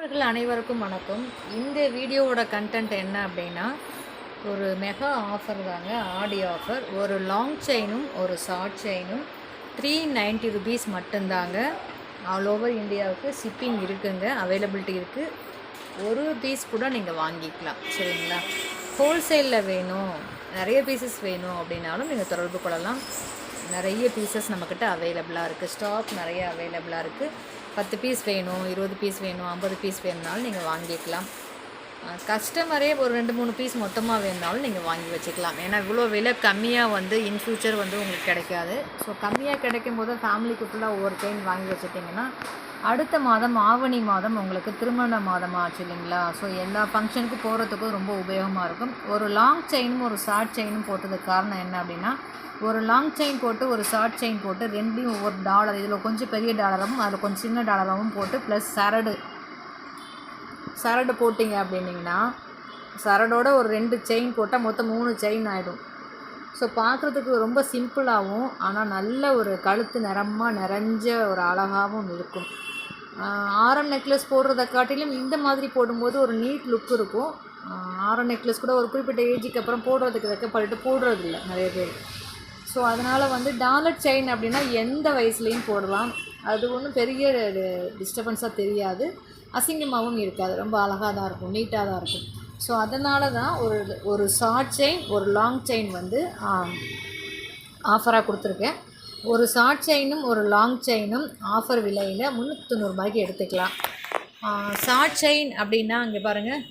நண்பர்கள் அனைவருக்கும் வணக்கம். இந்த வீடியோவோட கண்டென்ட் என்ன அப்படின்னா, ஒரு மெகா ஆஃபர் தாங்க. ஆடி ஆஃபர். ஒரு லாங் செயினும் ஒரு ஷார்ட் செயினும் 390 ருபீஸ் மட்டும்தாங்க. ஆல் ஓவர் இந்தியாவுக்கு ஷிப்பிங் இருக்குங்க, அவைலபிலிட்டி இருக்குது. ஒரு பீஸ் கூட நீங்கள் வாங்கிக்கலாம், சரிங்களா? ஹோல்சேலில் வேணும், நிறைய பீசஸ் வேணும் அப்படின்னாலும் நீங்கள் தொடர்பு கொள்ளலாம். நிறைய பீசஸ் நம்மக்கிட்ட அவைலபிளாக இருக்குது, ஸ்டாக் நிறைய அவைலபிளாக இருக்குது. 10 பீஸ் வேணும், 20 பீஸ் வேணும், 50 பீஸ் வேணுனாலும் நீங்கள் வாங்கிக்கலாம். கஸ்டமரே ஒரு 2-3 பீஸ் மொத்தமாக வேணுனாலும் நீங்கள் வாங்கி வச்சுக்கலாம். ஏன்னா இவ்வளோ விலை கம்மியாக இன் ஃப்யூச்சர் உங்களுக்கு கிடைக்காது. ஸோ கம்மியாக கிடைக்கும் போது ஃபேமிலிக்கு ஃபுல்லாக ஒவ்வொரு செயின் வாங்கி வச்சுட்டிங்கன்னா அடுத்த மாதம் ஆவணி மாதம் உங்களுக்கு திருமண மாதமாக ஆச்சு இல்லைங்களா? ஸோ எல்லா ஃபங்க்ஷனுக்கும் போகிறதுக்கும் ரொம்ப உபயோகமாக இருக்கும். ஒரு லாங் செயினும் ஒரு ஷார்ட் செயினும் போட்டதுக்கு காரணம் என்ன அப்படின்னா, ஒரு லாங் செயின் போட்டு ஒரு ஷார்ட் செயின் போட்டு ரெண்டையும் ஒவ்வொரு டாலர், இதில் கொஞ்சம் பெரிய டாலராகவும் அதில் கொஞ்சம் சின்ன டாலராகவும் போட்டு ப்ளஸ் சரடு போட்டிங்க அப்படின்னிங்கன்னா, சரடோட ஒரு 2 செயின் போட்டால் மொத்தம் 3 செயின் ஆகிடும். ஸோ பார்க்குறதுக்கு ரொம்ப சிம்பிளாகவும் ஆனால் நல்ல ஒரு கழுத்து நிறைஞ்ச ஒரு அழகாகவும் இருக்கும். ஆரம் நெக்லஸ் போடுறத காட்டிலும் இந்த மாதிரி போடும்போது ஒரு நீட் லுக் இருக்கும். ஆரம் நெக்லஸ் கூட ஒரு குறிப்பிட்ட ஏஜுக்கு அப்புறம் போடுறதுக்கு வைக்கப்பட்டு போடுறதில்ல நிறைய பேர். ஸோ அதனால் டாலர் செயின் அப்படின்னா எந்த வயசுலேயும் போடலாம். அது ஒன்றும் பெரிய டிஸ்டர்பன்ஸாக தெரியாது, அசிங்கமாகவும் இருக்காது, ரொம்ப அழகாக தான் இருக்கும், நீட்டாக தான் இருக்கும். ஸோ அதனால தான் ஒரு ஷார்ட் செயின் ஒரு லாங் செயின் ஆஃபராக கொடுத்துருக்கேன். ஒரு ஷார்ட் செயினும் ஒரு லாங் செயினும் ஆஃபர் விலையில் 390 ரூபாய்க்கு எடுத்துக்கலாம். ஷார்ட் செயின் அப்படின்னா இங்கே பாருங்கள்,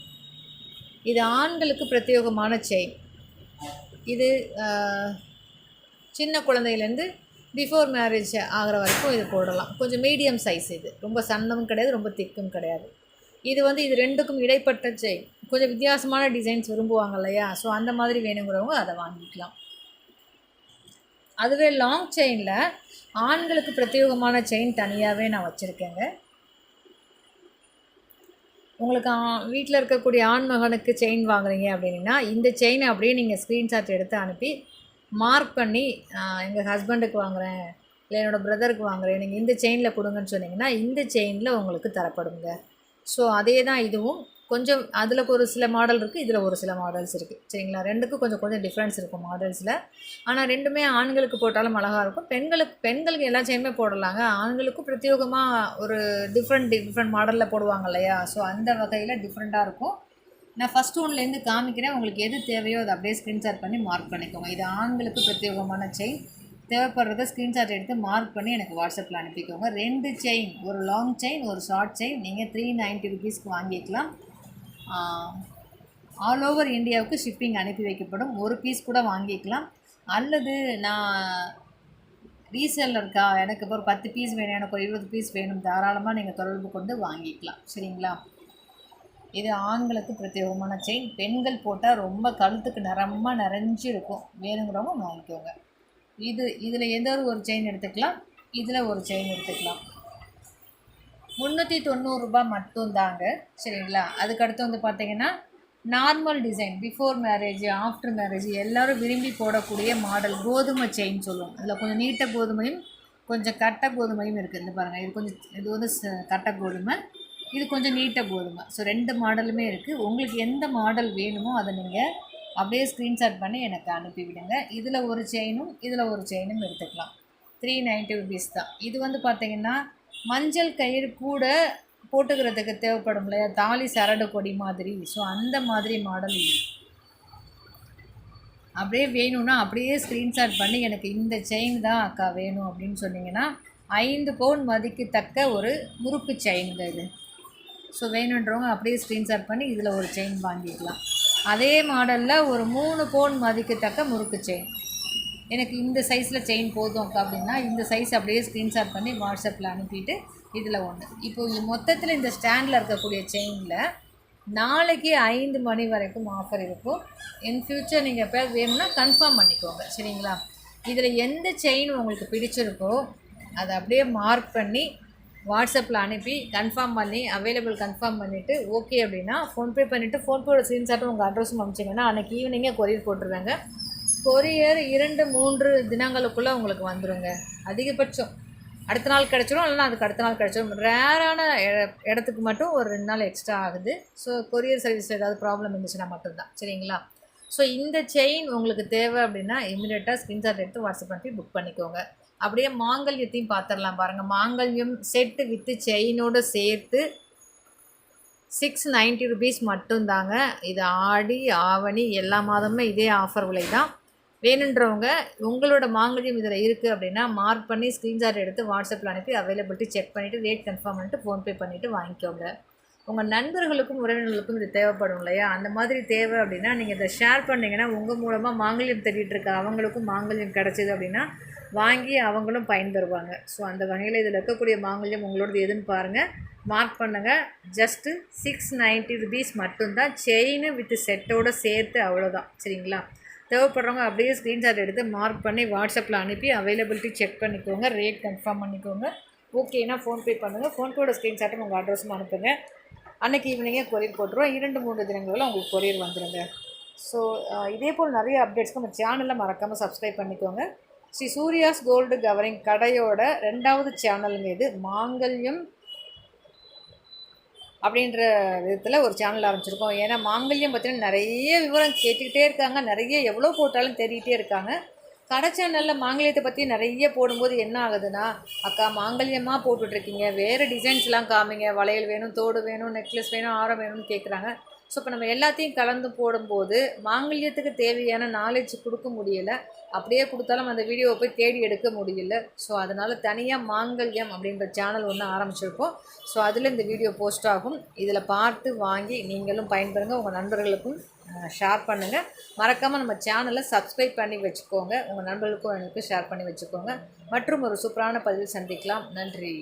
இது ஆண்களுக்கு பிரத்யேகமான செயின். இது சின்ன குழந்தையிலேருந்து பிஃபோர் மேரேஜ் ஆகிற வரைக்கும் இது போடலாம். கொஞ்சம் மீடியம் சைஸ், இது ரொம்ப சன்னமும் கிடையாது, ரொம்ப திக்கும் கிடையாது. இது இது ரெண்டுக்கும் இடைப்பட்ட செயின். கொஞ்சம் வித்தியாசமான டிசைன்ஸ் விரும்புவாங்க இல்லையா? ஸோ அந்த மாதிரி வேணுங்கிறவங்க அதை வாங்கிக்கலாம். அதுவே லாங் செயினில் ஆண்களுக்கு பிரத்யேகமான செயின் தனியாகவே நான் வச்சுருக்கேங்க. உங்களுக்கு வீட்டில் இருக்கக்கூடிய ஆண்மகனுக்கு செயின் வாங்குறீங்க அப்படின்னா இந்த செயினை அப்படியே நீங்கள் ஸ்க்ரீன்ஷாட் எடுத்து அனுப்பி மார்க் பண்ணி, எங்கள் ஹஸ்பண்டுக்கு வாங்குகிறேன் இல்லை என்னோடய பிரதருக்கு வாங்குகிறேன், நீங்கள் இந்த செயினில் கொடுங்கன்னு சொன்னிங்கன்னா இந்த செயினில் உங்களுக்கு தரப்படுங்க. ஸோ அதே தான் இதுவும். கொஞ்சம் அதில் ஒரு சில மாடல் இருக்குது, இதில் ஒரு சில மாடல்ஸ் இருக்குது, சரிங்களா? ரெண்டுக்கும் கொஞ்சம் டிஃப்ரென்ஸ் இருக்கும் மாடல்ஸில். ஆனால் ரெண்டுமே ஆண்களுக்கு போட்டாலும் அழகாக இருக்கும். பெண்களுக்கு எல்லா செயினுமே போடலாங்க. ஆண்களுக்கும் பிரத்யேகமாக ஒரு டிஃப்ரெண்ட் மாடலில் போடுவாங்க இல்லையா? ஸோ அந்த வகையில் டிஃப்ரெண்ட்டாக இருக்கும். நான் ஃபஸ்ட் ஒன்லேருந்து காமிக்கிறேன், உங்களுக்கு எது தேவையோ அதை அப்படியே ஸ்க்ரீன்ஷாட் பண்ணி மார்க் பண்ணிக்கோங்க. இது ஆண்களுக்கு பிரத்யேகமான செயின். தேவைப்படுறத ஸ்க்ரீன்ஷாட் எடுத்து மார்க் பண்ணி எனக்கு வாட்ஸ்அப்பில் அனுப்பிக்கோங்க. 2 செயின், ஒரு லாங் செயின் ஒரு ஷார்ட் செயின் நீங்கள் 390 ருபீஸ்க்கு வாங்கிக்கலாம். ஆல் ஓவர் இந்தியாவுக்கு ஷிப்பிங் அனுப்பி வைக்கப்படும். ஒரு பீஸ் கூட வாங்கிக்கலாம். அல்லது நான் ரீசேலருக்கா, எனக்கு இப்போ ஒரு 10 பீஸ் வேணும், எனக்கு ஒரு 20 பீஸ் வேணும், தாராளமாக நீங்கள் தொடர்பு கொண்டு வாங்கிக்கலாம், சரிங்களா? இது ஆண்களுக்கு பிரத்யேகமான செயின். பெண்கள் போட்டால் ரொம்ப கழுத்துக்கு நிறைஞ்சு இருக்கும். வேணுங்கிறவங்க வாங்கிக்கோங்க. இதில் ஏதாவது ஒரு செயின் எடுத்துக்கலாம், இதில் ஒரு செயின் எடுத்துக்கலாம். 390 ரூபாய் மட்டும்தாங்க, சரிங்களா? அதுக்கடுத்து பார்த்தீங்கன்னா normal design, before marriage after marriage எல்லோரும் விரும்பி போடக்கூடிய மாடல் கோதுமை செயின் சொல்லுவோம். அதில் கொஞ்சம் நீட்ட கோதுமையும் கொஞ்சம் கட்டை கோதுமையும் இருக்குது. இந்த பாருங்கள், இது கட்டை கோதுமை, இது கொஞ்சம் நீட்ட கோதுமை. ஸோ 2 மாடலுமே இருக்குது. உங்களுக்கு எந்த மாடல் வேணுமோ அதை நீங்கள் அப்படியே ஸ்க்ரீன்ஷாட் பண்ணி எனக்கு அனுப்பிவிடுங்க. இதில் ஒரு செயினும் இதில் ஒரு செயினும் எடுத்துக்கலாம். 390 ருபீஸ் தான். இது பார்த்திங்கன்னா மஞ்சள் கயிறு கூட போட்டுக்கிறதுக்கு தேவைப்படும் இல்லையா, தாலி சரடு கொடி மாதிரி. ஸோ அந்த மாதிரி மாடல் அப்படியே வேணும்னா அப்படியே ஸ்க்ரீன்ஷாட் பண்ணி எனக்கு இந்த செயின் தான் அக்கா வேணும் அப்படின்னு சொன்னிங்கன்னா 5 பவுன் மதிக்கத்தக்க ஒரு முறுக்கு செயின்ங்க இது. ஸோ வேணுன்றவங்க அப்படியே ஸ்க்ரீன்ஷாட் பண்ணி இதில் ஒரு செயின் வாங்கிக்கலாம். அதே மாடலில் ஒரு 3 பவுன் மதிக்கத்தக்க முறுக்கு செயின், எனக்கு இந்த சைஸில் செயின் போதும் அப்படின்னா இந்த சைஸ் அப்படியே ஸ்க்ரீன்ஷாட் பண்ணி வாட்ஸ்அப்பில் அனுப்பிட்டு இதில் ஒன்று. இப்போது மொத்தத்தில் இந்த ஸ்டாண்டில் இருக்கக்கூடிய செயினில் நாளைக்கு 5 மணி வரைக்கும் ஆஃபர் இருக்கும். இன் ஃப்யூச்சர் நீங்கள் எப்போ வேணும்னா கன்ஃபார்ம் பண்ணிக்கோங்க, சரிங்களா? இதில் எந்த செயின் உங்களுக்கு பிடிச்சிருக்கோ அதை அப்படியே மார்க் பண்ணி வாட்ஸ்அப்பில் அனுப்பி கன்ஃபார்ம் பண்ணி அவைலபிள் கன்ஃபார்ம் பண்ணிவிட்டு ஓகே அப்படின்னா ஃபோன்பே பண்ணிவிட்டு ஃபோன்பேயோட ஸ்க்ரீன்ஷாட்டும் உங்கள் அட்ரஸும் அனுப்பிச்சிங்கன்னா அன்றைக்கி ஈவினிங்கே கொரியர் போட்டுருவாங்க. கொரியர் 2-3 தினங்களுக்குள்ளே உங்களுக்கு வந்துடுங்க. அதிகபட்சம் அடுத்த நாள் கிடச்சிரும், இல்லைனா அதுக்கு அடுத்த நாள் கிடச்சிரும். ரேரான இடத்துக்கு மட்டும் ஒரு 2 நாள் எக்ஸ்ட்ரா ஆகுது. ஸோ கொரியர் சர்வீஸ் ஏதாவது ப்ராப்ளம் இருந்துச்சுன்னா மட்டும்தான். சரிங்களா? ஸோ இந்த செயின் உங்களுக்கு தேவை அப்படின்னா இமீடியட்டாக ஸ்க்ரீன்ஷாட் எடுத்து வாட்ஸ்அப் பண்ணி புக் பண்ணிக்கோங்க. அப்படியே மாங்கல்யத்தையும் பார்த்துடலாம் பாருங்கள். மாங்கல்யம் செட்டு வித்து செயினோடு சேர்த்து 690 rupees மட்டும்தாங்க. இது ஆடி ஆவணி எல்லா மாதமுமே இதே ஆஃபர் விலை தான். வேணுன்றவங்க உங்களோட மாங்கல்யம் இதில் இருக்குது அப்படின்னா மார்க் பண்ணி ஸ்க்ரீன்ஷாட் எடுத்து வாட்ஸ்அப்பில் அனுப்பி அவைலபிலிட்டி செக் பண்ணிவிட்டு ரேட் கன்ஃபார்ம் பண்ணிட்டு ஃபோன்பே பண்ணிவிட்டு வாங்கிக்கோங்க. உங்கள் நண்பர்களுக்கும் உறவினர்களுக்கும் இது தேவைப்படும் இல்லையா? அந்த மாதிரி தேவை அப்படின்னா நீங்கள் இதை ஷேர் பண்ணிங்கன்னா உங்கள் மூலமாக மாங்கல்யம் தேடிட்டு இருக்க அவங்களுக்கும் மாங்கல்யம் கிடச்சிது அப்படின்னா வாங்கி அவங்களும் பயன்பெறுவாங்க. ஸோ அந்த வகையில் இதில் இருக்கக்கூடிய மாங்கல்யம் உங்களோடது எதுன்னு பாருங்கள், மார்க் பண்ணுங்கள். ஜஸ்ட்டு 690 rupees மட்டும்தான். செயின் வித் செட்டோடு சேர்த்து, அவ்வளோதான். சரிங்களா? தேவைப்படுறவங்க அப்படியே ஸ்க்ரீன்ஷாட் எடுத்து மார்க் பண்ணி வாட்ஸ்அப்பில் அனுப்பி அவைலபிலிட்டி செக் பண்ணிக்கோங்க, ரேட் கன்ஃபார்ம் பண்ணிக்கோங்க. ஓகேனா ஃபோன்பே பண்ணுங்கள். ஃபோன்பேயோட ஸ்க்ரீன்ஷாட்டும் உங்கள் அட்ரஸும் அனுப்புங்க. அன்றைக்கி ஈவினிங்கே கொரியர் போட்டுருவோம். 2-3 தினங்களில் உங்களுக்கு கொரியர் வந்துடுங்க. ஸோ இதே போல் நிறைய அப்டேட்ஸ்க்கு நம்ம சேனலில் மறக்காமல் சப்ஸ்கிரைப் பண்ணிக்கோங்க. ஸ்ரீ சூர்யாஸ் கோல்டு கவரிங் கடையோட 2வது சேனலுங்க இது. மாங்கல்யம் அப்படின்ற விதத்தில் ஒரு சேனல் ஆரம்பிச்சிருக்கோம். ஏன்னா மாங்கல்யம் பார்த்தீங்கன்னா நிறைய விவரம் கேட்டுக்கிட்டே இருக்காங்க, நிறைய எவ்வளோ போட்டாலும் தேடிக்கிட்டே இருக்காங்க. கடை சேனலில் மாங்கல்யத்தை பற்றி நிறைய போடும்போது என்ன ஆகுதுன்னா, அக்கா மாங்கல்யமாக போட்டுட்ருக்கீங்க, வேறு டிசைன்ஸ்லாம் காமிங்க, வளையல் வேணும், தோடு வேணும், நெக்லஸ் வேணும், ஆரம் வேணும்னு கேட்குறாங்க. ஸோ இப்போ நம்ம எல்லாத்தையும் கலந்து போடும்போது மாங்கல்யத்துக்கு தேவையான நாலேஜ் கொடுக்க முடியலை. அப்படியே கொடுத்தாலும் அந்த வீடியோவை போய் தேடி எடுக்க முடியல. ஸோ அதனால் தனியாக மாங்கல்யம் அப்படின்ற சேனல் ஒன்று ஆரம்பிச்சிருக்கோம். ஸோ அதில் இந்த வீடியோ போஸ்ட் ஆகும். இதில் பார்த்து வாங்கி நீங்களும் பயன்பெறுங்க, உங்கள் நண்பர்களுக்கும் ஷேர் பண்ணுங்கள். மறக்காமல் நம்ம சேனலை சப்ஸ்கிரைப் பண்ணி வச்சுக்கோங்க, உங்கள் நண்பர்களுக்கும் எனக்கு ஷேர் பண்ணி வச்சுக்கோங்க. மற்றும் ஒரு சூப்பரான பதிவில் சந்திக்கலாம். நன்றி.